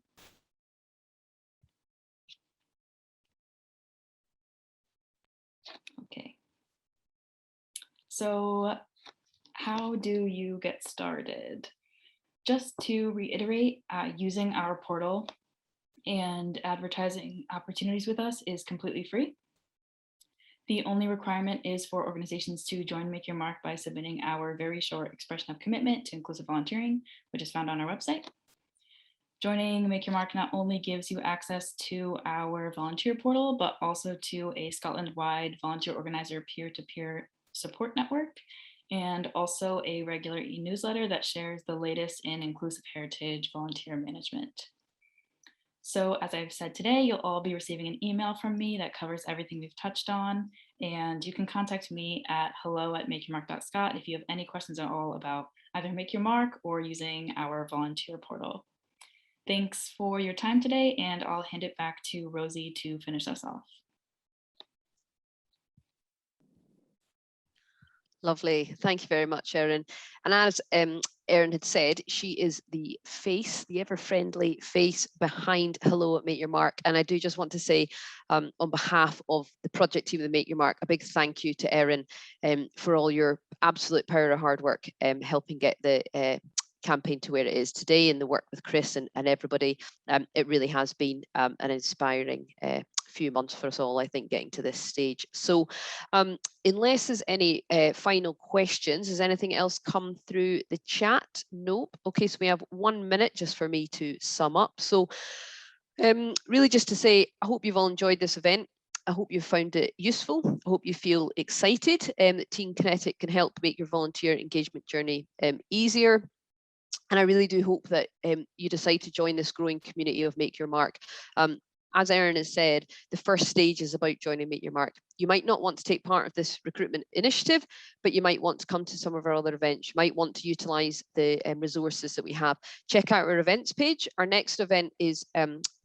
Okay. So how do you get started? Just to reiterate, using our portal and advertising opportunities with us is completely free. The only requirement is for organizations to join Make Your Mark by submitting our very short expression of commitment to inclusive volunteering, which is found on our website. Joining Make Your Mark not only gives you access to our volunteer portal, but also to a Scotland-wide volunteer organizer peer-to-peer support network, and also a regular e-newsletter that shares the latest in inclusive heritage volunteer management. So as I've said today, you'll all be receiving an email from me that covers everything we've touched on, and you can contact me at hello@makeyourmark.scot if you have any questions at all about either Make Your Mark or using our volunteer portal. Thanks for your time today, and I'll hand it back to Rosie to finish us off. Lovely. Thank you very much, Erin. And as Erin had said, she is the face, the ever-friendly face behind Hello at Make Your Mark. And I do just want to say, on behalf of the project team of the Make Your Mark, a big thank you to Erin for all your absolute power of hard work helping get the campaign to where it is today, and the work with Chris and everybody. It really has been an inspiring few months for us all, I think, getting to this stage. So unless there's any final questions, has anything else come through the chat? Nope. Okay, so we have 1 minute just for me to sum up. So really just to say, I hope you've all enjoyed this event. I hope you found it useful. I hope you feel excited that TeamKinetic can help make your volunteer engagement journey easier. And I really do hope that you decide to join this growing community of Make Your Mark. As Erin has said, the first stage is about joining Make Your Mark. You might not want to take part of this recruitment initiative, but you might want to come to some of our other events. You might want to utilise the resources that we have. Check out our events page. Our next event is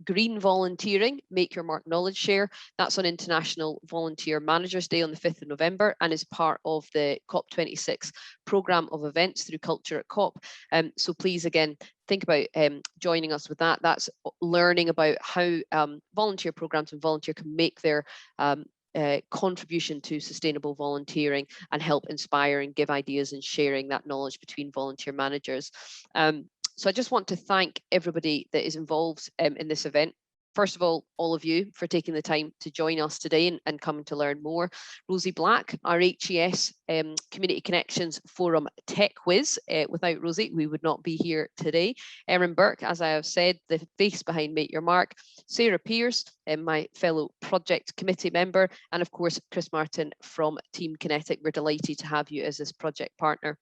Green Volunteering, Make Your Mark Knowledge Share. That's on International Volunteer Managers Day on the 5th of November and is part of the COP26 programme of events through Culture at COP. So please, again, think about joining us with that. That's learning about how volunteer programs and volunteer can make their contribution to sustainable volunteering and help inspire and give ideas and sharing that knowledge between volunteer managers. So I just want to thank everybody that is involved in this event. First of all of you for taking the time to join us today and coming to learn more. Rosie Black, our HES Community Connections Forum Tech Whiz. Without Rosie, we would not be here today. Erin Burke, as I have said, the face behind Make Your Mark. Sarah Pierce, my fellow project committee member. And of course, Chris Martin from TeamKinetic. We're delighted to have you as this project partner.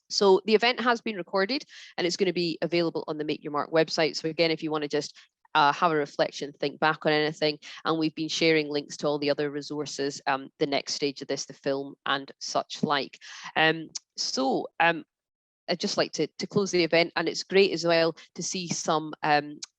So the event has been recorded and it's going to be available on the Make Your Mark website. So again, if you want to just have a reflection, think back on anything, and we've been sharing links to all the other resources, the next stage of this, the film and such like. I'd just like to close the event, and it's great as well to see some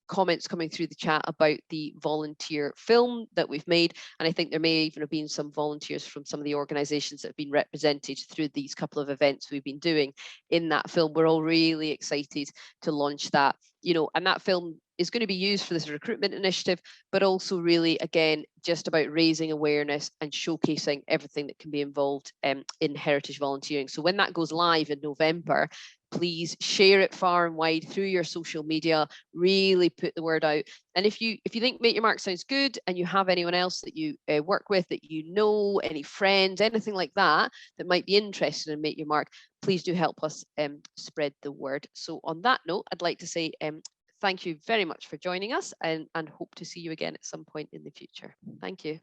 comments coming through the chat about the volunteer film that we've made, and I think there may even have been some volunteers from some of the organizations that have been represented through these couple of events we've been doing in that film. We're all really excited to launch that, and that film is going to be used for this recruitment initiative, but also really, again, just about raising awareness and showcasing everything that can be involved in heritage volunteering. So when that goes live in November, please share it far and wide through your social media, really put the word out. And if you think Make Your Mark sounds good and you have anyone else that you work with, that you know, any friends, anything like that, that might be interested in Make Your Mark, please do help us spread the word. So on that note, I'd like to say thank you very much for joining us and hope to see you again at some point in the future. Thank you.